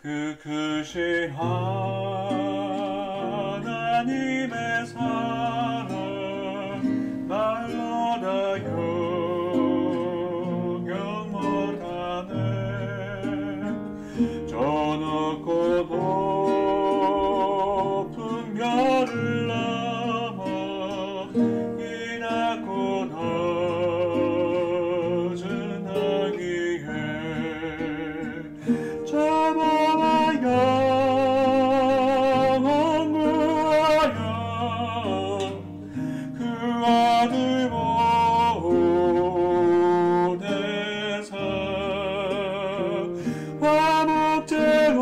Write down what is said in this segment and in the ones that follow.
그 크신 하나님의 사랑 말로 다 영영 못하네. 저 높고 높은 별을 넘어 이 낮고 낮은 나기에 저보다 영원 구하여 그 아들 보내사 화목제로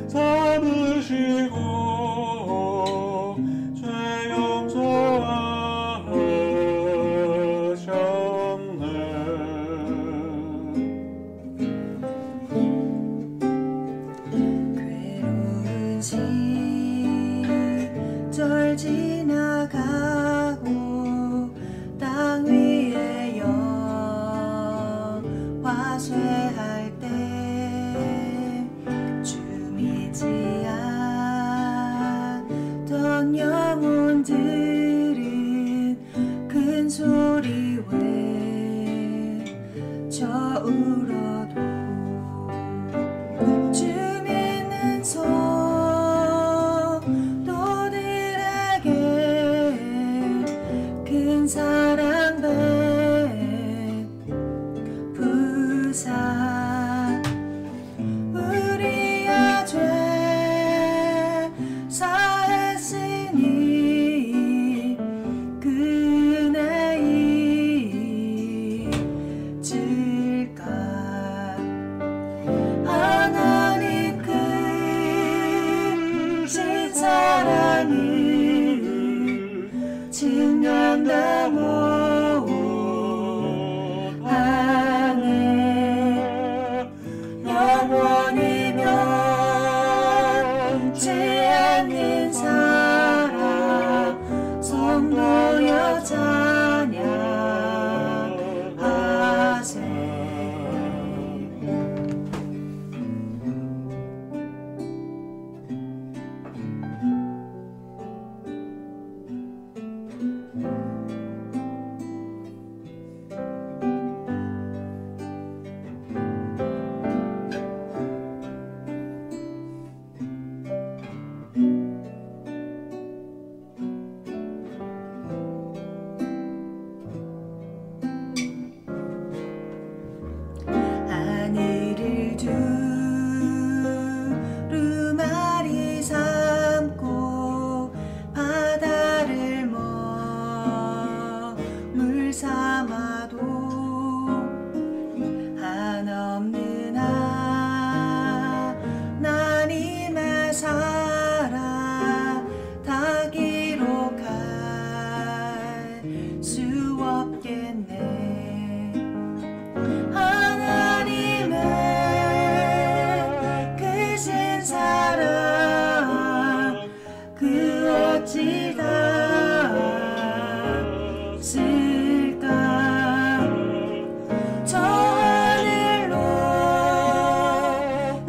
삼으시고 죄 용서하셨네. 괴로운 시절 지나가고 땅 위에 영화 쇠할 때 주 믿지 않던 영혼들은 큰 소리 외쳐 울어도 주 믿는 성도들에게 큰 사랑 베푸사 우리의 죄 사했으니 그 은혜 잊을까. 하나님 크신 사랑을 증명다 못하네. 영원히 변치 않는 사랑 성도여 찬양하세. 하늘을 두루마리 삼고 바다를 먹물 삼아도 한없는 하나님의 사랑 다 기록할 수 없겠네. 하나님의 크신 사랑 그 어찌 닿을까. 저 하늘로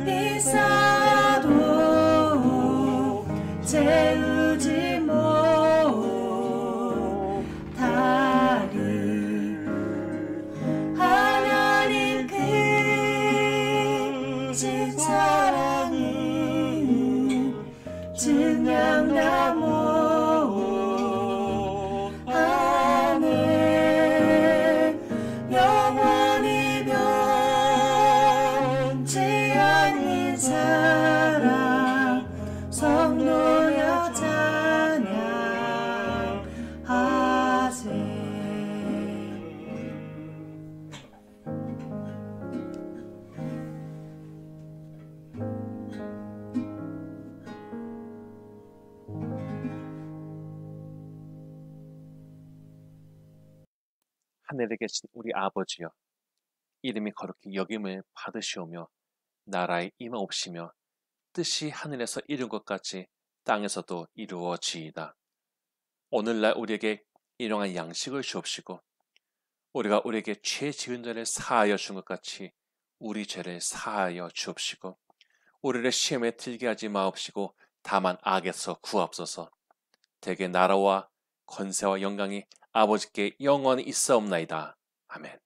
비싸도 채우지 못하리. 하나님 크신 사랑은 증명다 못하네. 영원히 변치 않는 사랑 성도여 찬양하세. 하늘에 계신 우리 아버지여, 이름이 거룩히 여김을 받으시오며 나라의 임하옵시며 뜻이 하늘에서 이룬 것 같이 땅에서도 이루어지이다. 오늘날 우리에게 일용할 양식을 주옵시고 우리가 우리에게 죄 지은 자를 사하여 준 것 같이 우리 죄를 사하여 주옵시고 우리를 시험에 들게 하지 마옵시고 다만 악에서 구하옵소서. 대개 나라와 권세와 영광이 아버지께 영원히 있사옵나이다. 아멘.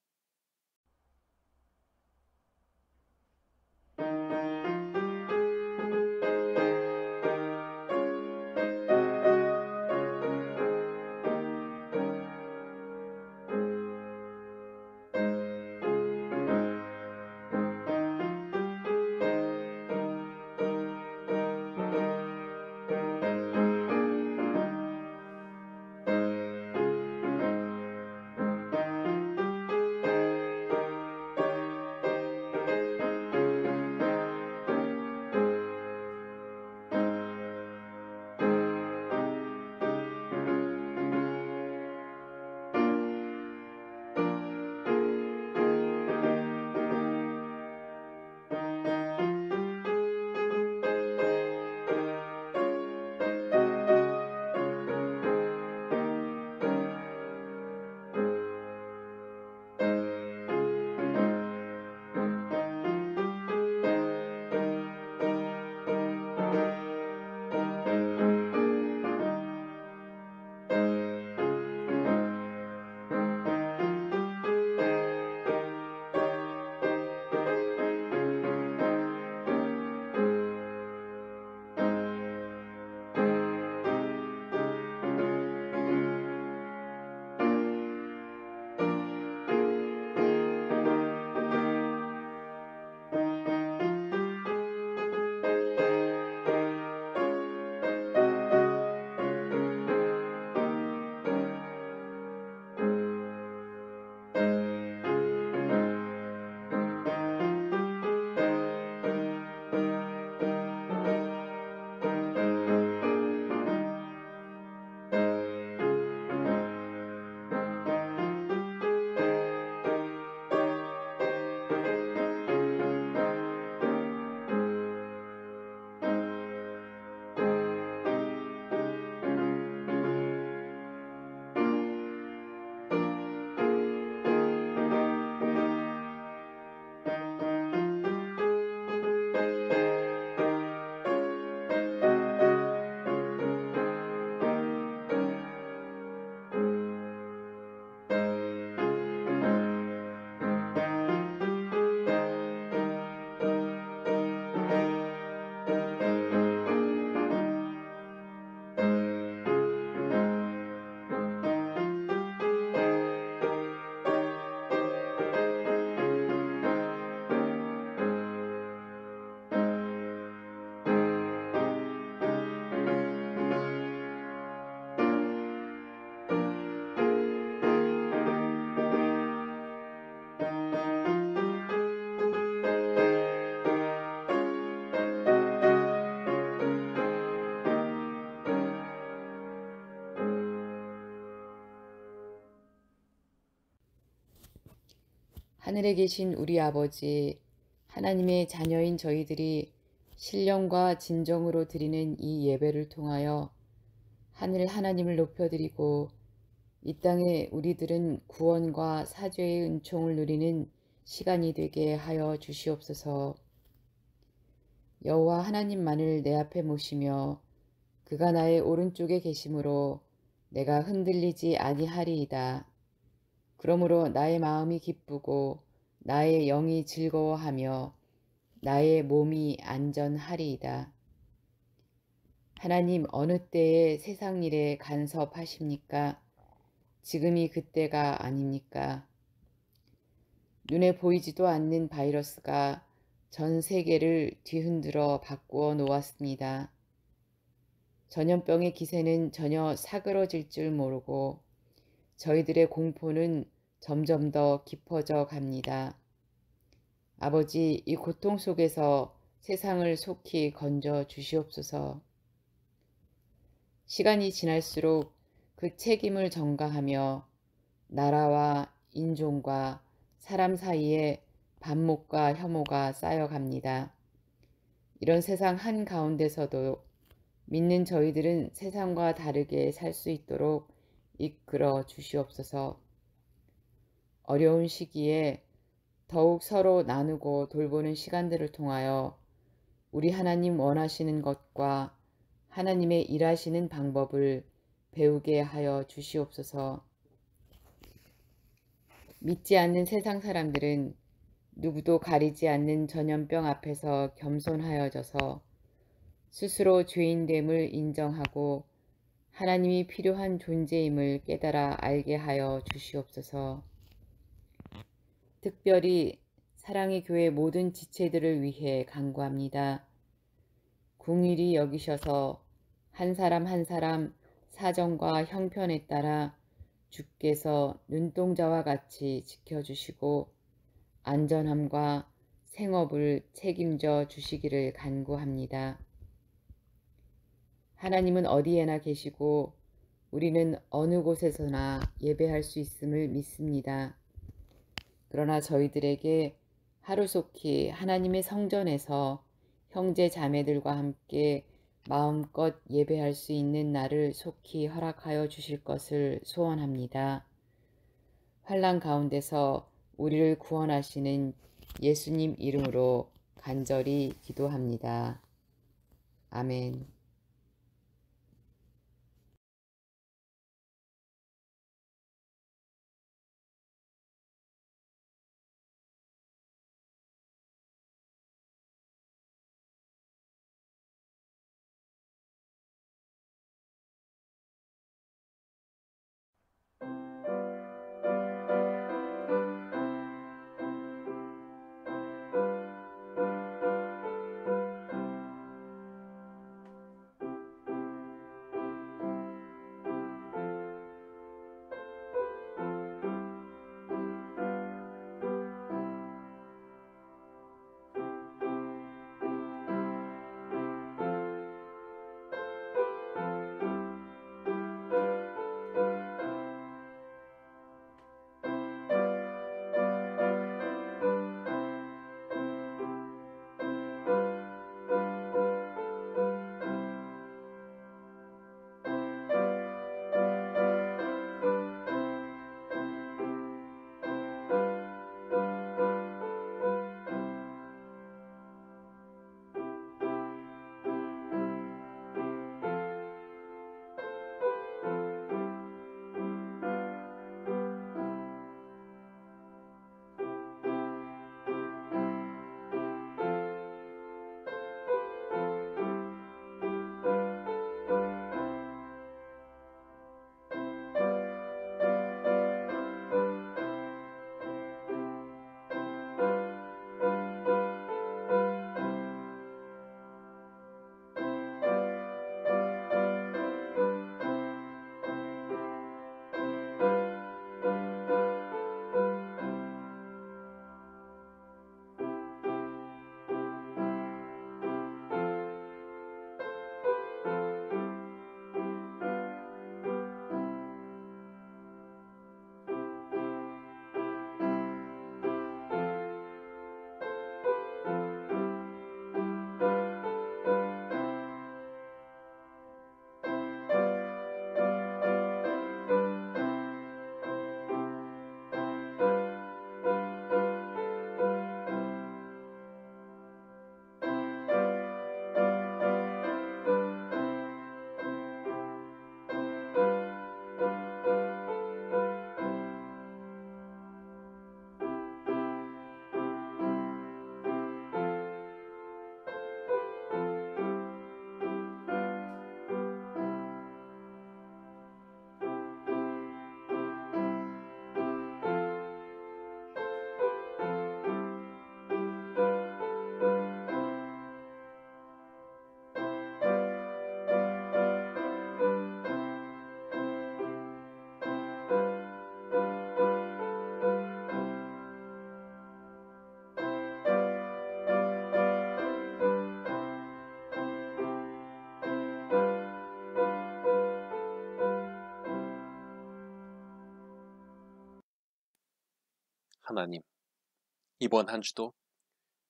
하늘에 계신 우리 아버지, 하나님의 자녀인 저희들이 신령과 진정으로 드리는 이 예배를 통하여 하늘 하나님을 높여드리고 이 땅에 우리들은 구원과 사죄의 은총을 누리는 시간이 되게 하여 주시옵소서. 여호와 하나님만을 내 앞에 모시며 그가 나의 오른쪽에 계심으로 내가 흔들리지 아니하리이다. 그러므로 나의 마음이 기쁘고 나의 영이 즐거워하며 나의 몸이 안전하리이다. 하나님, 어느 때에 세상 일에 간섭하십니까? 지금이 그때가 아닙니까? 눈에 보이지도 않는 바이러스가 전 세계를 뒤흔들어 바꾸어 놓았습니다. 전염병의 기세는 전혀 사그러질 줄 모르고 저희들의 공포는 점점 더 깊어져 갑니다. 아버지, 이 고통 속에서 세상을 속히 건져 주시옵소서. 시간이 지날수록 그 책임을 전가하며 나라와 인종과 사람 사이에 반목과 혐오가 쌓여갑니다. 이런 세상 한가운데서도 믿는 저희들은 세상과 다르게 살 수 있도록 이끌어 주시옵소서. 어려운 시기에 더욱 서로 나누고 돌보는 시간들을 통하여 우리 하나님 원하시는 것과 하나님의 일하시는 방법을 배우게 하여 주시옵소서. 믿지 않는 세상 사람들은 누구도 가리지 않는 전염병 앞에서 겸손하여져서 스스로 죄인됨을 인정하고 하나님이 필요한 존재임을 깨달아 알게 하여 주시옵소서. 특별히 사랑의 교회 모든 지체들을 위해 간구합니다. 궁일이 여기셔서 한 사람 한 사람 사정과 형편에 따라 주께서 눈동자와 같이 지켜주시고 안전함과 생업을 책임져 주시기를 간구합니다. 하나님은 어디에나 계시고 우리는 어느 곳에서나 예배할 수 있음을 믿습니다. 그러나 저희들에게 하루속히 하나님의 성전에서 형제 자매들과 함께 마음껏 예배할 수 있는 날을 속히 허락하여 주실 것을 소원합니다. 환난 가운데서 우리를 구원하시는 예수님 이름으로 간절히 기도합니다. 아멘. 하나님, 이번 한 주도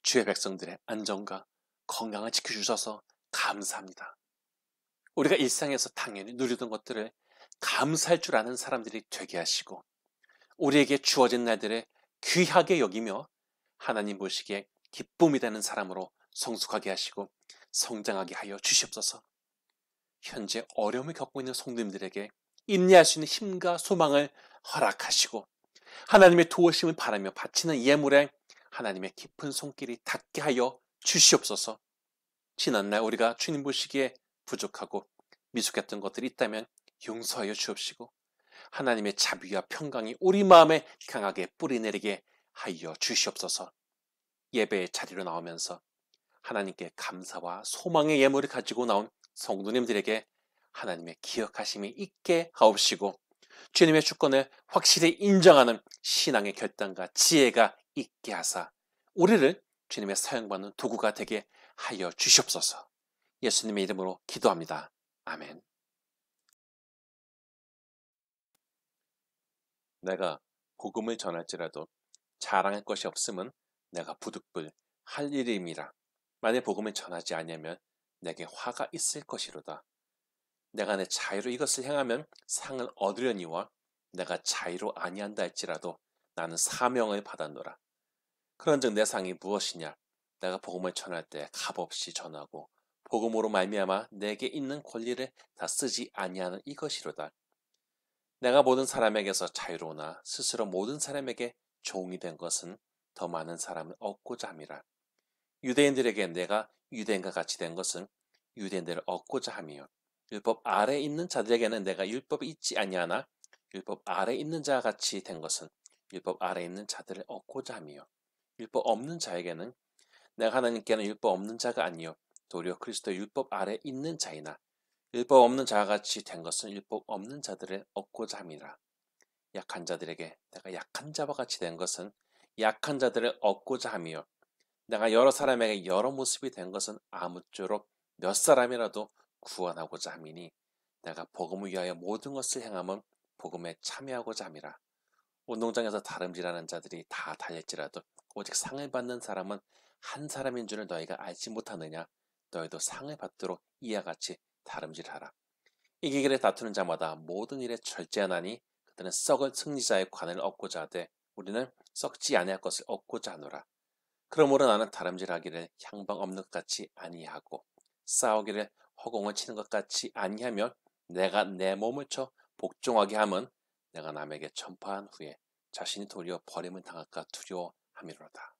주의 백성들의 안전과 건강을 지켜주셔서 감사합니다. 우리가 일상에서 당연히 누리던 것들을 감사할 줄 아는 사람들이 되게 하시고 우리에게 주어진 날들을 귀하게 여기며 하나님 보시기에 기쁨이 되는 사람으로 성숙하게 하시고 성장하게 하여 주시옵소서. 현재 어려움을 겪고 있는 성도님들에게 인내할 수 있는 힘과 소망을 허락하시고 하나님의 도우심을 바라며 바치는 예물에 하나님의 깊은 손길이 닿게 하여 주시옵소서. 지난날 우리가 주님 보시기에 부족하고 미숙했던 것들이 있다면 용서하여 주옵시고 하나님의 자비와 평강이 우리 마음에 강하게 뿌리내리게 하여 주시옵소서. 예배의 자리로 나오면서 하나님께 감사와 소망의 예물을 가지고 나온 성도님들에게 하나님의 기억하심이 있게 하옵시고 주님의 주권을 확실히 인정하는 신앙의 결단과 지혜가 있게 하사 우리를 주님의 사용받는 도구가 되게 하여 주시옵소서. 예수님의 이름으로 기도합니다. 아멘. 내가 복음을 전할지라도 자랑할 것이 없음은 내가 부득불 할 일임이라. 만일 복음을 전하지 아니하면 내게 화가 있을 것이로다. 내가 내 자유로 이것을 행하면 상을 얻으려니와 내가 자유로 아니한다 할지라도 나는 사명을 받았노라. 그런즉 내 상이 무엇이냐? 내가 복음을 전할 때 값없이 전하고 복음으로 말미암아 내게 있는 권리를 다 쓰지 아니하는 이것이로다. 내가 모든 사람에게서 자유로우나 스스로 모든 사람에게 종이 된 것은 더 많은 사람을 얻고자 함이라. 유대인들에게 내가 유대인과 같이 된 것은 유대인들을 얻고자 함이요 율법 아래에 있는 자들에게는 내가 율법이 있지 아니하나 율법 아래에 있는 자와 같이 된 것은 율법 아래에 있는 자들을 얻고자 함이요 율법 없는 자에게는 내가 하나님께는 율법 없는 자가 아니요 도리어 그리스도 율법 아래에 있는 자이나 율법 없는 자와 같이 된 것은 율법 없는 자들을 얻고자 함이라. 약한 자들에게 내가 약한 자와 같이 된 것은 약한 자들을 얻고자 함이요 내가 여러 사람에게 여러 모습이 된 것은 아무쪼록 몇 사람이라도 구원하고자 함이니 내가 복음을 위하여 모든 것을 행함은 복음에 참여하고자 함이라. 운동장에서 다름질하는 자들이 다 달릴지라도 오직 상을 받는 사람은 한 사람인 줄을 너희가 알지 못하느냐? 너희도 상을 받도록 이와 같이 다름질하라. 이기기를 다투는 자마다 모든 일에 절제하나니 그들은 썩을 승리자의 관을 얻고자 하되 우리는 썩지 아니할 것을 얻고자 하노라. 그러므로 나는 다름질하기를 향방 없는 것 같이 아니하고 싸우기를 허공을 치는 것 같이 아니하며 내가 내 몸을 쳐 복종하게 함은 내가 남에게 전파한 후에 자신이 도리어 버림을 당할까 두려워함이로다.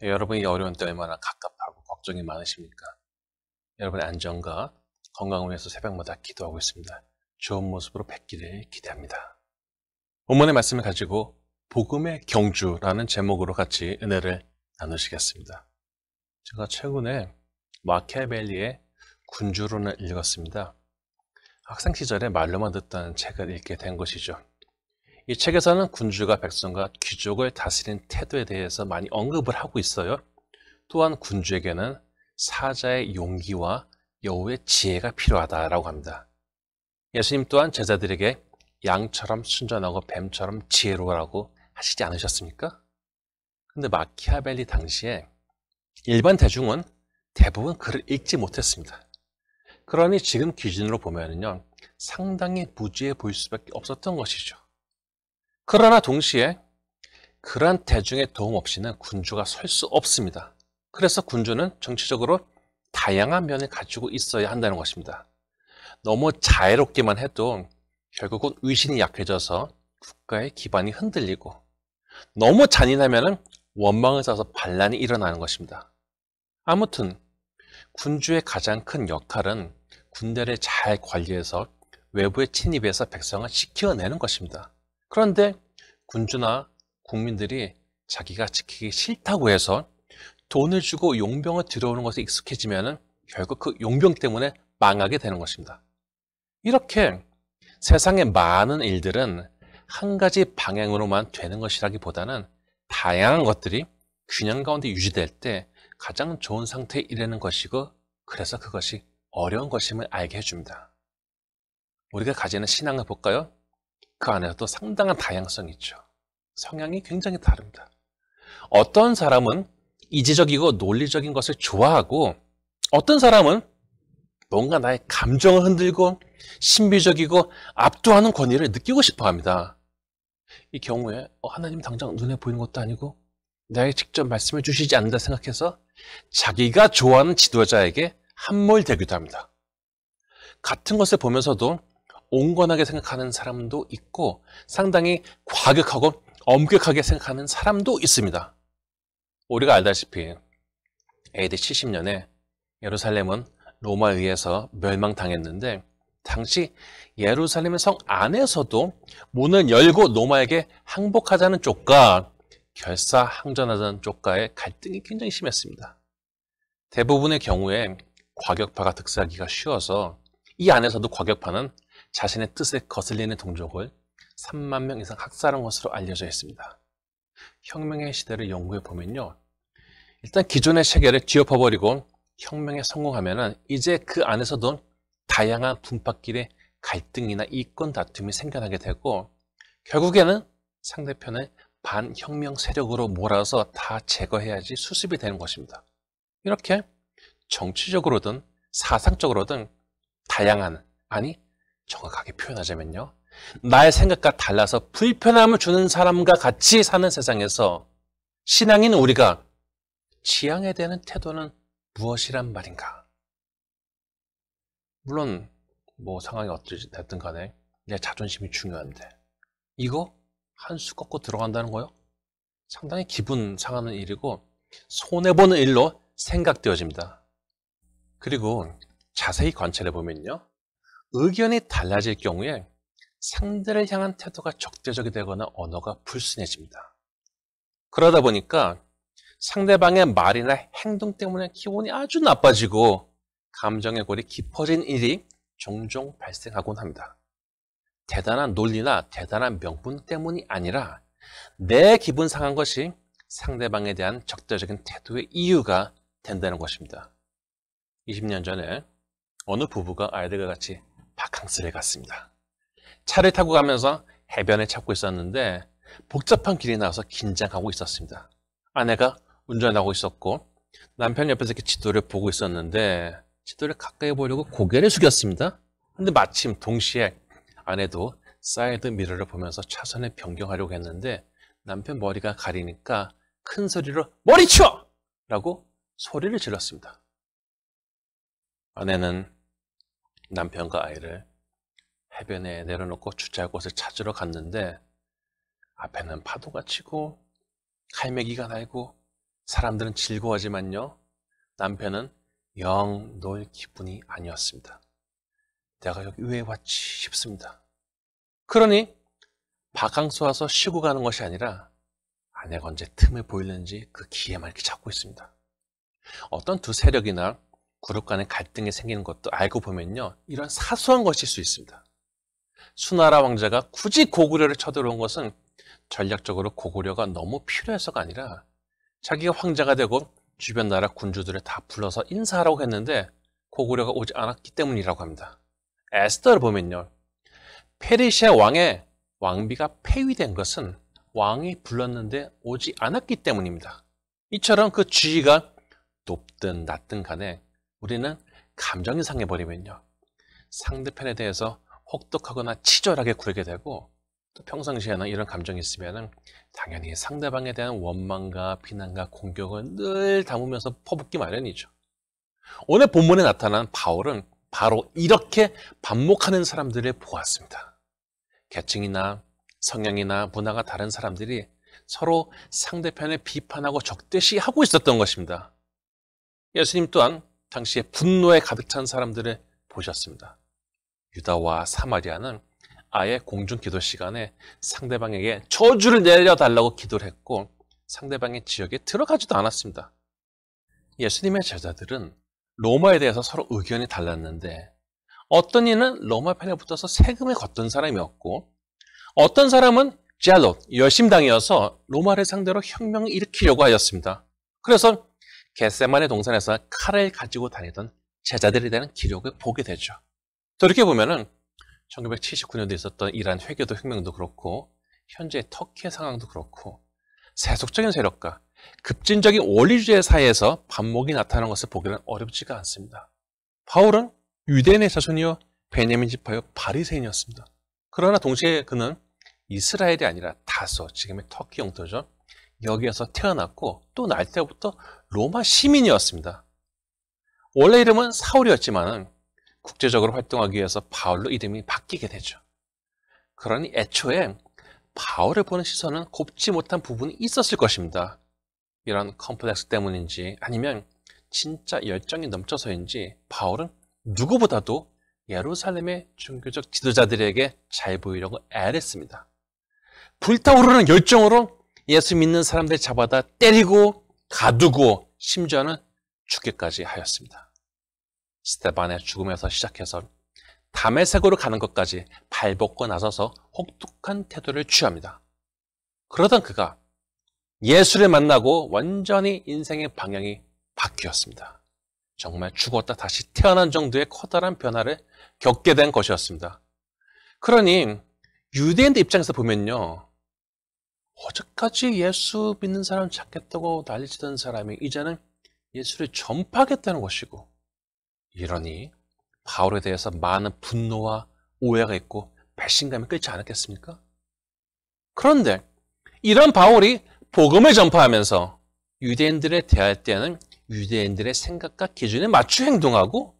여러분이 어려운 때 얼마나 갑갑하고 걱정이 많으십니까? 여러분의 안전과 건강을 위해서 새벽마다 기도하고 있습니다. 좋은 모습으로 뵙기를 기대합니다. 본문의 말씀을 가지고 복음의 경주라는 제목으로 같이 은혜를 나누시겠습니다. 제가 최근에 마키아벨리의 군주론을 읽었습니다. 학생 시절에 말로만 듣던 책을 읽게 된 것이죠. 이 책에서는 군주가 백성과 귀족을 다스리는 태도에 대해서 많이 언급을 하고 있어요. 또한 군주에게는 사자의 용기와 여우의 지혜가 필요하다라고 합니다. 예수님 또한 제자들에게 양처럼 순전하고 뱀처럼 지혜로우라고 하시지 않으셨습니까? 근데 마키아벨리 당시에 일반 대중은 대부분 글을 읽지 못했습니다. 그러니 지금 기준으로 보면요, 상당히 무지해 보일 수밖에 없었던 것이죠. 그러나 동시에 그러한 대중의 도움 없이는 군주가 설 수 없습니다. 그래서 군주는 정치적으로 다양한 면을 가지고 있어야 한다는 것입니다. 너무 자애롭게만 해도 결국은 위신이 약해져서 국가의 기반이 흔들리고, 너무 잔인하면 원망을 사서 반란이 일어나는 것입니다. 아무튼 군주의 가장 큰 역할은 군대를 잘 관리해서 외부의 침입에서 백성을 지켜내는 것입니다. 그런데 군주나 국민들이 자기가 지키기 싫다고 해서 돈을 주고 용병을 들여오는 것에 익숙해지면 결국 그 용병 때문에 망하게 되는 것입니다. 이렇게 세상의 많은 일들은 한 가지 방향으로만 되는 것이라기보다는 다양한 것들이 균형 가운데 유지될 때 가장 좋은 상태에 이르는 것이고, 그래서 그것이 어려운 것임을 알게 해줍니다. 우리가 가지는 신앙을 볼까요? 그 안에서도 상당한 다양성이 있죠. 성향이 굉장히 다릅니다. 어떤 사람은 이지적이고 논리적인 것을 좋아하고, 어떤 사람은 뭔가 나의 감정을 흔들고 신비적이고 압도하는 권위를 느끼고 싶어 합니다. 이 경우에 하나님 당장 눈에 보이는 것도 아니고 나에게 직접 말씀해 주시지 않는다 생각해서 자기가 좋아하는 지도자에게 함몰되기도 합니다. 같은 것을 보면서도 온건하게 생각하는 사람도 있고, 상당히 과격하고 엄격하게 생각하는 사람도 있습니다. 우리가 알다시피 AD 70년에 예루살렘은 로마에 의해서 멸망당했는데, 당시 예루살렘의 성 안에서도 문을 열고 로마에게 항복하자는 쪽과 결사항전하자는 쪽과의 갈등이 굉장히 심했습니다. 대부분의 경우에 과격파가 득세하기가 쉬워서 이 안에서도 과격파는 자신의 뜻에 거슬리는 동족을 3만 명 이상 학살한 것으로 알려져 있습니다. 혁명의 시대를 연구해 보면요, 일단 기존의 체계를 뒤엎어버리고 혁명에 성공하면 이제 그 안에서도 다양한 분파끼리 갈등이나 이권 다툼이 생겨나게 되고, 결국에는 상대편을 반혁명 세력으로 몰아서 다 제거해야지 수습이 되는 것입니다. 이렇게 정치적으로든 사상적으로든 다양한, 아니 정확하게 표현하자면요, 나의 생각과 달라서 불편함을 주는 사람과 같이 사는 세상에서 신앙인 우리가 지향해야 되는 태도는 무엇이란 말인가? 물론 뭐 상황이 어떻게 됐든 간에 내 자존심이 중요한데, 이거 한 수 꺾고 들어간다는 거요? 상당히 기분 상하는 일이고 손해보는 일로 생각되어집니다. 그리고 자세히 관찰해 보면요, 의견이 달라질 경우에 상대를 향한 태도가 적대적이 되거나 언어가 불순해집니다. 그러다 보니까 상대방의 말이나 행동 때문에 기분이 아주 나빠지고 감정의 골이 깊어진 일이 종종 발생하곤 합니다. 대단한 논리나 대단한 명분 때문이 아니라 내 기분 상한 것이 상대방에 대한 적대적인 태도의 이유가 된다는 것입니다. 20년 전에 어느 부부가 아이들과 같이 바캉스를 갔습니다. 차를 타고 가면서 해변을 찾고 있었는데 복잡한 길이 나와서 긴장하고 있었습니다. 아내가 운전하고 있었고 남편이 옆에서 이렇게 지도를 보고 있었는데 지도를 가까이 보려고 고개를 숙였습니다. 근데 마침 동시에 아내도 사이드 미러를 보면서 차선을 변경하려고 했는데 남편 머리가 가리니까 큰 소리로 "머리 치워!" 라고 소리를 질렀습니다. 아내는 남편과 아이를 해변에 내려놓고 주차할 곳을 찾으러 갔는데 앞에는 파도가 치고 갈매기가 날고 사람들은 즐거워하지만요, 남편은 영 놀 기분이 아니었습니다. 내가 여기 왜 왔지 싶습니다. 그러니 바캉스 와서 쉬고 가는 것이 아니라 아내가 언제 틈을 보이는지 그 기회만 이렇게 잡고 있습니다. 어떤 두 세력이나 그룹 간의 갈등이 생기는 것도 알고 보면요, 이런 사소한 것일 수 있습니다. 수나라 왕자가 굳이 고구려를 쳐들어온 것은 전략적으로 고구려가 너무 필요해서가 아니라 자기가 황제가 되고 주변 나라 군주들을 다 불러서 인사하라고 했는데 고구려가 오지 않았기 때문이라고 합니다. 에스더를 보면요, 페르시아 왕의 왕비가 폐위된 것은 왕이 불렀는데 오지 않았기 때문입니다. 이처럼 그 지위가 높든 낮든 간에 우리는 감정이 상해버리면요, 상대편에 대해서 혹독하거나 치졸하게 굴게 되고, 또 평상시에는 이런 감정이 있으면 당연히 상대방에 대한 원망과 비난과 공격을 늘 담으면서 퍼붓기 마련이죠. 오늘 본문에 나타난 바울은 바로 이렇게 반목하는 사람들을 보았습니다. 계층이나 성향이나 문화가 다른 사람들이 서로 상대편을 비판하고 적대시하고 있었던 것입니다. 예수님 또한 당시에 분노에 가득 찬 사람들을 보셨습니다. 유다와 사마리아는 아예 공중 기도 시간에 상대방에게 저주를 내려달라고 기도를 했고 상대방의 지역에 들어가지도 않았습니다. 예수님의 제자들은 로마에 대해서 서로 의견이 달랐는데 어떤 이는 로마 편에 붙어서 세금을 걷던 사람이었고 어떤 사람은 젤롯, 열심당이어서 로마를 상대로 혁명을 일으키려고 하였습니다. 그래서 겟세마네 동산에서 칼을 가지고 다니던 제자들에 대한 기록을 보게 되죠. 이렇게 보면은 1979년도에 있었던 이란 회교도 혁명도 그렇고 현재 터키의 상황도 그렇고 세속적인 세력과 급진적인 원리주의 사이에서 반목이 나타나는 것을 보기는 어렵지가 않습니다. 바울은 유대인의 자손이요 베냐민 지파요 바리새인이었습니다. 그러나 동시에 그는 이스라엘이 아니라 다소, 지금의 터키 영토죠. 여기에서 태어났고 또 날 때부터 로마 시민이었습니다. 원래 이름은 사울이었지만 국제적으로 활동하기 위해서 바울로 이름이 바뀌게 되죠. 그러니 애초에 바울을 보는 시선은 곱지 못한 부분이 있었을 것입니다. 이런 컴플렉스 때문인지 아니면 진짜 열정이 넘쳐서인지 바울은 누구보다도 예루살렘의 종교적 지도자들에게 잘 보이려고 애랬습니다. 불타오르는 열정으로 예수 믿는 사람들 잡아다 때리고 가두고 심지어는 죽기까지 하였습니다. 스데반의 죽음에서 시작해서 다메섹으로 가는 것까지 발벗고 나서서 혹독한 태도를 취합니다. 그러던 그가 예수를 만나고 완전히 인생의 방향이 바뀌었습니다. 정말 죽었다 다시 태어난 정도의 커다란 변화를 겪게 된 것이었습니다. 그러니 유대인들 입장에서 보면요, 어제까지 예수 믿는 사람 찾겠다고 난리치던 사람이 이제는 예수를 전파하겠다는 것이고, 이러니 바울에 대해서 많은 분노와 오해가 있고 배신감이 끓지 않았겠습니까? 그런데 이런 바울이 복음을 전파하면서 유대인들에 대할 때는 유대인들의 생각과 기준에 맞춰 행동하고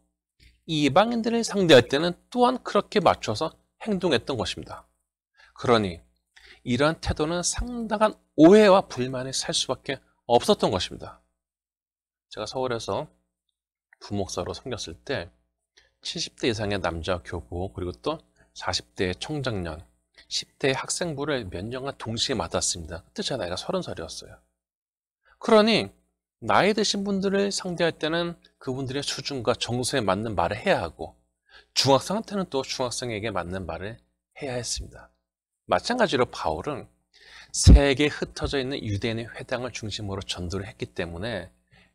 이방인들을 상대할 때는 또한 그렇게 맞춰서 행동했던 것입니다. 그러니 이러한 태도는 상당한 오해와 불만에 살 수밖에 없었던 것입니다. 제가 서울에서 부목사로 섬겼을 때 70대 이상의 남자 교부 그리고 또 40대 청장년, 10대 학생부를 몇 년간 동시에 맡았습니다. 그때 제 나이가 30살이었어요. 그러니 나이 드신 분들을 상대할 때는 그분들의 수준과 정서에 맞는 말을 해야 하고 중학생한테는 또 중학생에게 맞는 말을 해야 했습니다. 마찬가지로 바울은 세계에 흩어져 있는 유대인의 회당을 중심으로 전도를 했기 때문에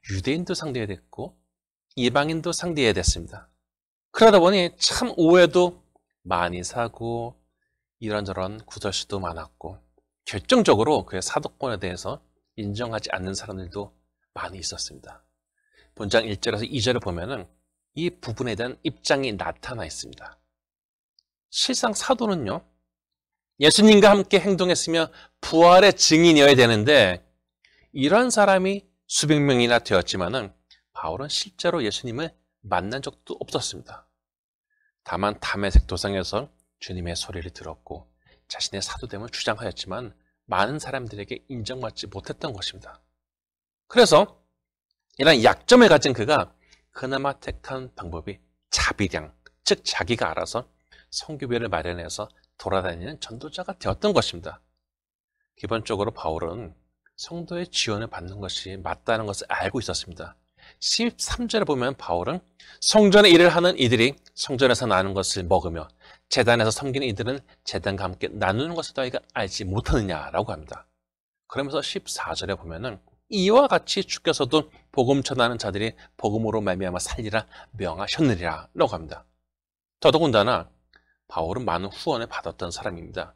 유대인도 상대해야 됐고 이방인도 상대해야 됐습니다. 그러다 보니 참 오해도 많이 사고 이런저런 구설수도 많았고 결정적으로 그의 사도권에 대해서 인정하지 않는 사람들도 많이 있었습니다. 본장 1절에서 2절을 보면은 이 부분에 대한 입장이 나타나 있습니다. 실상 사도는요, 예수님과 함께 행동했으며 부활의 증인이어야 되는데 이런 사람이 수백 명이나 되었지만은 바울은 실제로 예수님을 만난 적도 없었습니다. 다만 다메섹 도상에서 주님의 소리를 들었고 자신의 사도됨을 주장하였지만 많은 사람들에게 인정받지 못했던 것입니다. 그래서 이런 약점을 가진 그가 그나마 택한 방법이 자비량, 즉 자기가 알아서 선교비를 마련해서 돌아다니는 전도자가 되었던 것입니다. 기본적으로 바울은 성도의 지원을 받는 것이 맞다는 것을 알고 있었습니다. 13절에 보면 바울은 성전의 일을 하는 이들이 성전에서 나누는 것을 먹으며 제단에서 섬기는 이들은 제단과 함께 나누는 것을 너희가 알지 못하느냐라고 합니다. 그러면서 14절에 보면은 이와 같이 주께서도 복음 전하는 자들이 복음으로 말미암아 살리라 명하셨느니라 라고 합니다. 더더군다나 바울은 많은 후원을 받았던 사람입니다.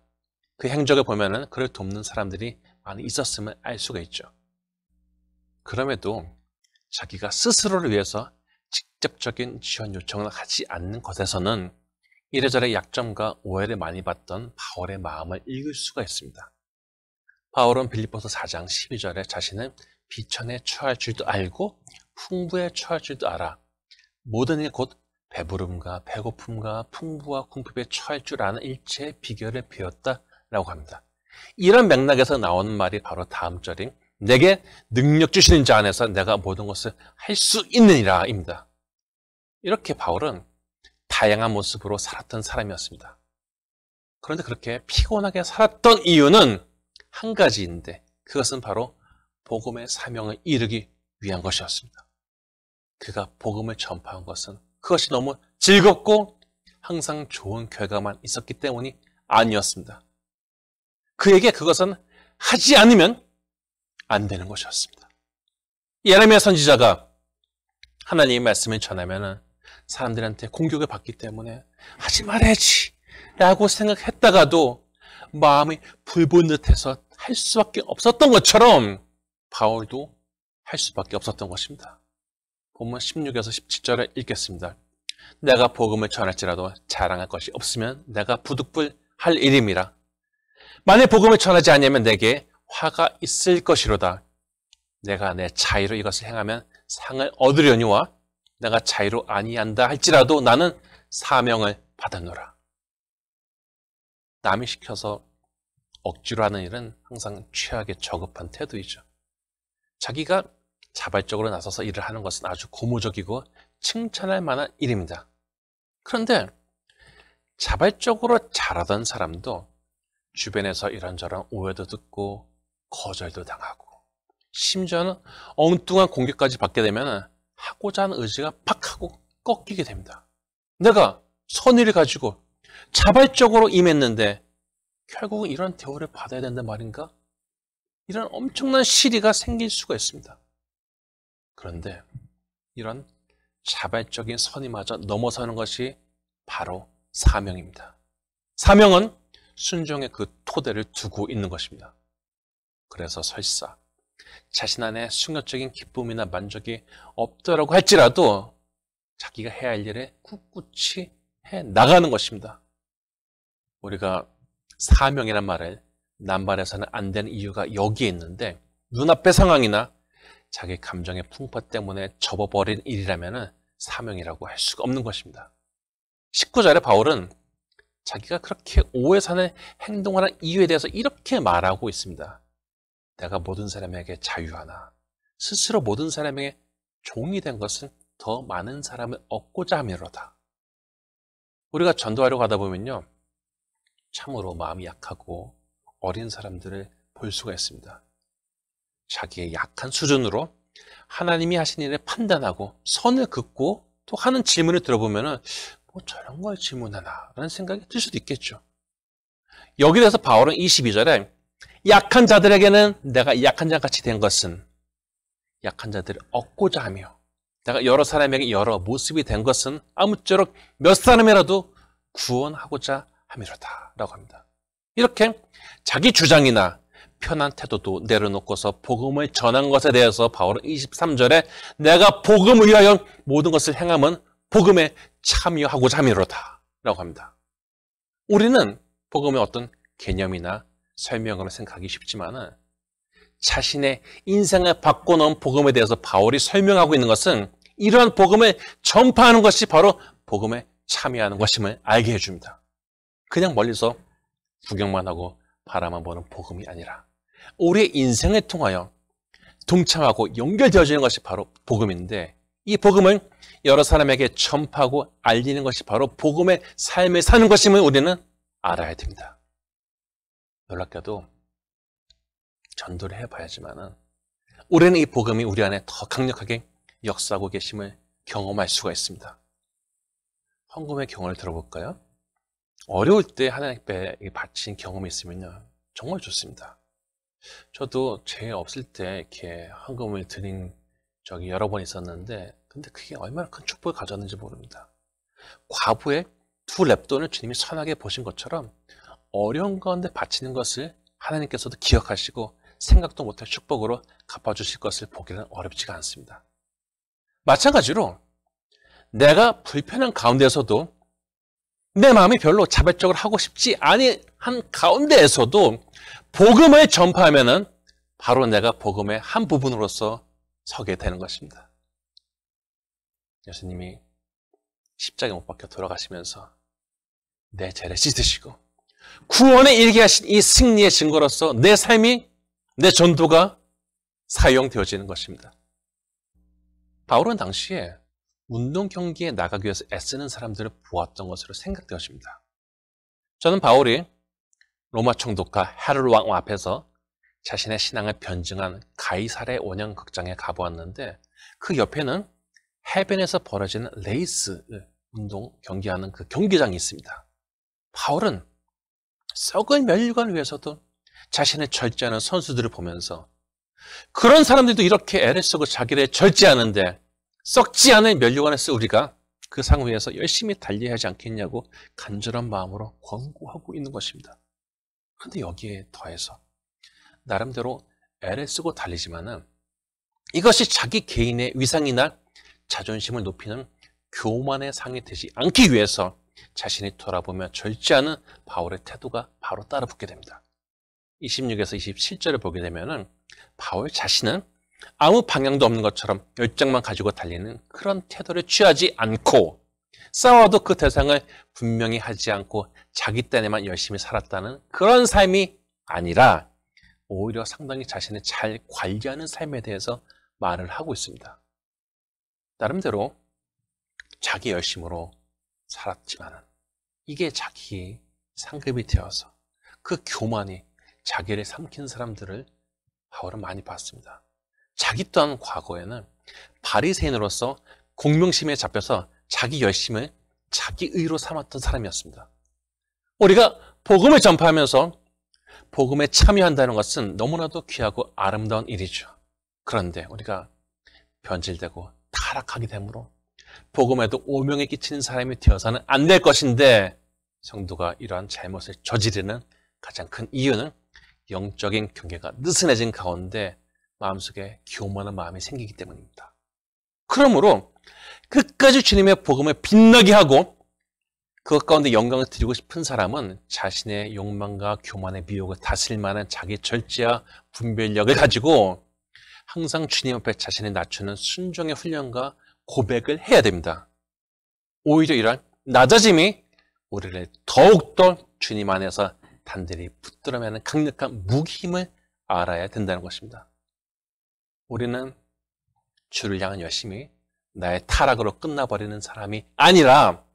그 행적을 보면은 그를 돕는 사람들이 많이 있었음을 알 수가 있죠. 그럼에도 자기가 스스로를 위해서 직접적인 지원 요청을 하지 않는 것에서는 이래저래 약점과 오해를 많이 받던 바울의 마음을 읽을 수가 있습니다. 바울은 빌립보서 4장 12절에 자신은 비천에 처할 줄도 알고 풍부에 처할 줄도 알아. 모든 일 곧 배부름과 배고픔과 풍부와 궁핍에 처할 줄 아는 일체의 비결을 배웠다라고 합니다. 이런 맥락에서 나오는 말이 바로 다음 절인 내게 능력 주시는 자 안에서 내가 모든 것을 할 수 있느니라 입니다. 이렇게 바울은 다양한 모습으로 살았던 사람이었습니다. 그런데 그렇게 피곤하게 살았던 이유는 한 가지인데 그것은 바로 복음의 사명을 이루기 위한 것이었습니다. 그가 복음을 전파한 것은 그것이 너무 즐겁고 항상 좋은 결과만 있었기 때문이 아니었습니다. 그에게 그것은 하지 않으면 안 되는 것이었습니다. 예레미야 선지자가 하나님의 말씀을 전하면 사람들한테 공격을 받기 때문에 하지 말아야지 라고 생각했다가도 마음이 불붙듯해서 할 수밖에 없었던 것처럼 바울도 할 수밖에 없었던 것입니다. 본문 16에서 17절을 읽겠습니다. 내가 복음을 전할지라도 자랑할 것이 없으면 내가 부득불 할 일임이라. 만일 복음을 전하지 않으면 내게 화가 있을 것이로다. 내가 내 자의로 이것을 행하면 상을 얻으려니와 내가 자의로 아니한다 할지라도 나는 사명을 받았노라. 남이 시켜서 억지로 하는 일은 항상 최악의 저급한 태도이죠. 자기가 자발적으로 나서서 일을 하는 것은 아주 고무적이고 칭찬할 만한 일입니다. 그런데 자발적으로 잘하던 사람도 주변에서 이런저런 오해도 듣고 거절도 당하고 심지어는 엉뚱한 공격까지 받게 되면 하고자 하는 의지가 팍 하고 꺾이게 됩니다. 내가 선의를 가지고 자발적으로 임했는데 결국은 이런 대우를 받아야 된단 말인가? 이런 엄청난 시리가 생길 수가 있습니다. 그런데 이런 자발적인 선의마저 넘어서는 것이 바로 사명입니다. 사명은 순종의 그 토대를 두고 있는 것입니다. 그래서 설사 자신 안에 순간적인 기쁨이나 만족이 없더라고 할지라도 자기가 해야 할 일에 꿋꿋이 해 나가는 것입니다. 우리가 사명이란 말을 남발해서는 안 되는 이유가 여기에 있는데 눈앞의 상황이나 자기 감정의 풍파 때문에 접어버린 일이라면 사명이라고 할 수가 없는 것입니다. 19절에 바울은 자기가 그렇게 오해 사는 행동을 한 이유에 대해서 이렇게 말하고 있습니다. 내가 모든 사람에게 자유하나 스스로 모든 사람에게 종이 된 것은 더 많은 사람을 얻고자 함이로다. 우리가 전도하려고 하다 보면요, 참으로 마음이 약하고 어린 사람들을 볼 수가 있습니다. 자기의 약한 수준으로 하나님이 하신 일을 판단하고 선을 긋고 또 하는 질문을 들어보면 뭐 저런 걸 질문하나 라는 생각이 들 수도 있겠죠. 여기 대해서 바울은 22절에 약한 자들에게는 내가 약한 자같이 된 것은 약한 자들을 얻고자 하며 내가 여러 사람에게 여러 모습이 된 것은 아무쪼록 몇 사람이라도 구원하고자 함이로다 라고 합니다. 이렇게 자기 주장이나 편한 태도도 내려놓고서 복음을 전한 것에 대해서 바울은 23절에 내가 복음을 위하여 모든 것을 행함은 복음에 참여하고자 함이로다 라고 합니다. 우리는 복음의 어떤 개념이나 설명으로 생각하기 쉽지만 자신의 인생을 바꿔놓은 복음에 대해서 바울이 설명하고 있는 것은 이러한 복음을 전파하는 것이 바로 복음에 참여하는 것임을 알게 해줍니다. 그냥 멀리서 구경만 하고 바라만 보는 복음이 아니라 우리의 인생을 통하여 동참하고 연결되어지는 것이 바로 복음인데, 이 복음을 여러 사람에게 전파하고 알리는 것이 바로 복음의 삶을 사는 것임을 우리는 알아야 됩니다. 놀랍게도 전도를 해봐야지만은 우리는 이 복음이 우리 안에 더 강력하게 역사하고 계심을 경험할 수가 있습니다. 헌금의 경험을 들어볼까요? 어려울 때 하나님 앞에 바친 경험이 있으면요, 정말 좋습니다. 저도 죄 없을 때 이렇게 헌금을 드린 적이 여러 번 있었는데, 근데 그게 얼마나 큰 축복을 가져왔는지 모릅니다. 과부의 2렙돈을 주님이 선하게 보신 것처럼 어려운 가운데 바치는 것을 하나님께서도 기억하시고 생각도 못할 축복으로 갚아주실 것을 보기는 어렵지가 않습니다. 마찬가지로 내가 불편한 가운데에서도 내 마음이 별로 자발적으로 하고 싶지 아니한 가운데에서도 복음을 전파하면은 바로 내가 복음의 한 부분으로서 서게 되는 것입니다. 예수님이 십자가에 못 박혀 돌아가시면서 내 죄를 씻으시고 구원에 이르게 하신 이 승리의 증거로서 내 삶이, 내 전도가 사용되어지는 것입니다. 바울은 당시에 운동 경기에 나가기 위해서 애쓰는 사람들을 보았던 것으로 생각되어집니다. 저는 바울이 로마 총독과 헤롯 왕 앞에서 자신의 신앙을 변증한 가이사랴 원형 극장에 가보았는데, 그 옆에는 해변에서 벌어지는 레이스 운동 경기하는 그 경기장이 있습니다. 바울은 썩을 면류관을 위해서도 자신을 절제하는 선수들을 보면서, 그런 사람들도 이렇게 애를 쓰고 자기를 절제하는데 썩지 않은 면류관을 쓴 우리가 그 상 위에서 열심히 달려야 하지 않겠냐고 간절한 마음으로 권고하고 있는 것입니다. 그런데 여기에 더해서 나름대로 애를 쓰고 달리지만은 이것이 자기 개인의 위상이나 자존심을 높이는 교만의 상이 되지 않기 위해서 자신이 돌아보며 절제하는 바울의 태도가 바로 따라붙게 됩니다. 26에서 27절을 보게 되면은 바울 자신은 아무 방향도 없는 것처럼 열정만 가지고 달리는 그런 태도를 취하지 않고, 싸워도 그 대상을 분명히 하지 않고 자기 딴에만 열심히 살았다는 그런 삶이 아니라 오히려 상당히 자신을 잘 관리하는 삶에 대해서 말을 하고 있습니다. 나름대로 자기 열심으로 살았지만 이게 자기 상급이 되어서 그 교만이 자기를 삼킨 사람들을 바울은 많이 봤습니다. 자기 또한 과거에는 바리새인으로서 공명심에 잡혀서 자기 열심을 자기 의로 삼았던 사람이었습니다. 우리가 복음을 전파하면서 복음에 참여한다는 것은 너무나도 귀하고 아름다운 일이죠. 그런데 우리가 변질되고 타락하게 되므로 복음에도 오명에 끼치는 사람이 되어서는 안 될 것인데, 성도가 이러한 잘못을 저지르는 가장 큰 이유는 영적인 경계가 느슨해진 가운데 마음속에 교만한 마음이 생기기 때문입니다. 그러므로 끝까지 주님의 복음을 빛나게 하고 그것 가운데 영광을 드리고 싶은 사람은 자신의 욕망과 교만의 미혹을 다스릴 만한 자기 절제와 분별력을 가지고 항상 주님 앞에 자신을 낮추는 순종의 훈련과 고백을 해야 됩니다. 오히려 이런 낮아짐이 우리를 더욱더 주님 안에서 단단히 붙들어매는 강력한 무기임을 알아야 된다는 것입니다. 우리는 주를 향한 열심이 나의 타락으로 끝나버리는 사람이 아니라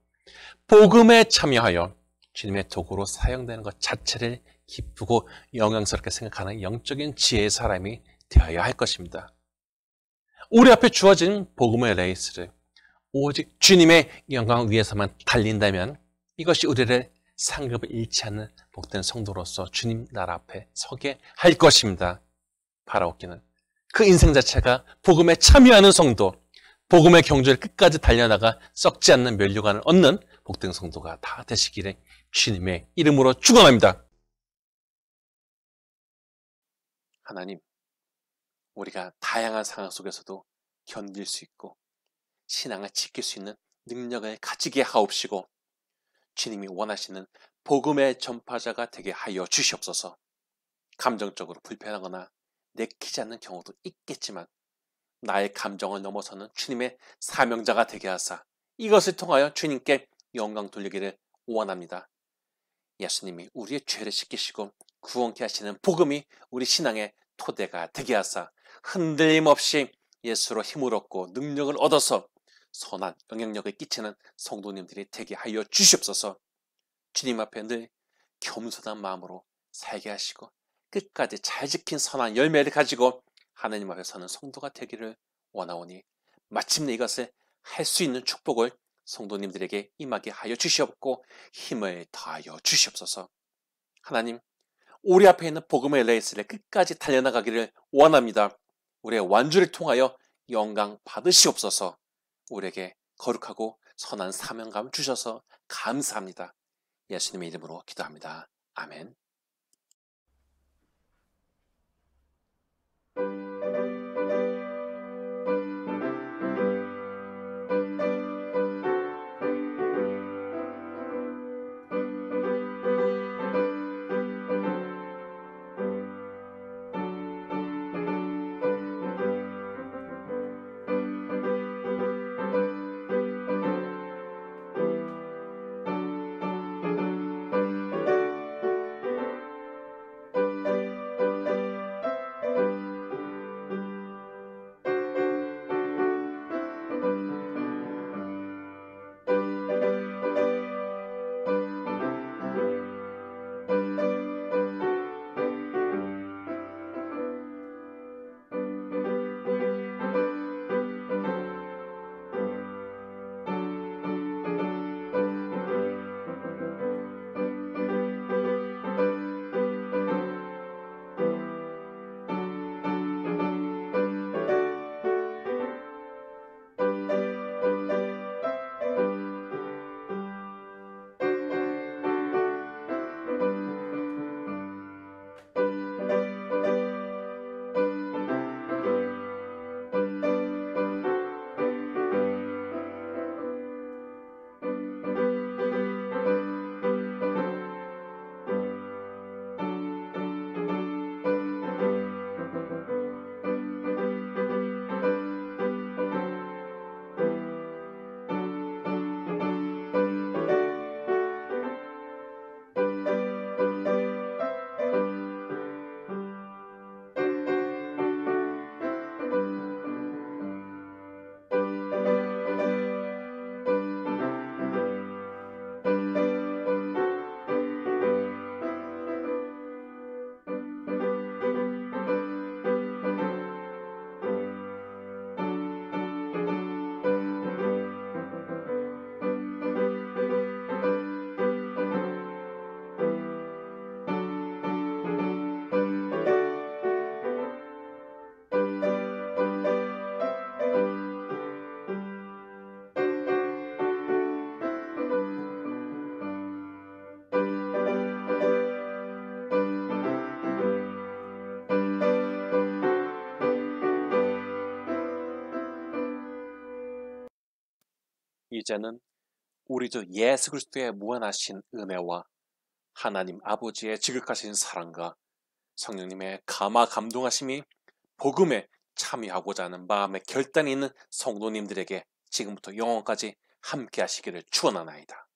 복음에 참여하여 주님의 도구로 사용되는 것 자체를 기쁘고 영광스럽게 생각하는 영적인 지혜의 사람이 되어야 할 것입니다. 우리 앞에 주어진 복음의 레이스를 오직 주님의 영광 위에서만 달린다면 이것이 우리를 상급을 잃지 않는 복된 성도로서 주님 나라 앞에 서게 할 것입니다. 바라옵기는 그 인생 자체가 복음에 참여하는 성도, 복음의 경주를 끝까지 달려나가 썩지 않는 면류관을 얻는 복된 성도가 다 되시기를 주님의 이름으로 축원합니다. 하나님, 우리가 다양한 상황 속에서도 견딜 수 있고 신앙을 지킬 수 있는 능력을 가지게 하옵시고 주님이 원하시는 복음의 전파자가 되게 하여 주시옵소서. 감정적으로 불편하거나 내키지 않는 경우도 있겠지만 나의 감정을 넘어서는 주님의 사명자가 되게 하사 이것을 통하여 주님께 영광 돌리기를 원합니다. 예수님이 우리의 죄를 씻기시고 구원케 하시는 복음이 우리 신앙의 토대가 되게 하사 흔들림 없이 예수로 힘을 얻고 능력을 얻어서 선한 영향력을 끼치는 성도님들이 되게 하여 주시옵소서. 주님 앞에 늘 겸손한 마음으로 살게 하시고 끝까지 잘 지킨 선한 열매를 가지고 하나님 앞에 서는 성도가 되기를 원하오니 마침내 이것을 할 수 있는 축복을 성도님들에게 임하게 하여 주시옵고 힘을 다하여 주시옵소서. 하나님, 우리 앞에 있는 복음의 레이스를 끝까지 달려나가기를 원합니다. 우리의 완주를 통하여 영광 받으시옵소서. 우리에게 거룩하고 선한 사명감 주셔서 감사합니다. 예수님의 이름으로 기도합니다. 아멘. 이제는 우리 주 예수 그리스도의 무한하신 은혜와 하나님 아버지의 지극하신 사랑과 성령님의 감화 감동하심이 복음에 참여하고자 하는 마음의 결단이 있는 성도님들에게 지금부터 영원까지 함께 하시기를 축원하나이다.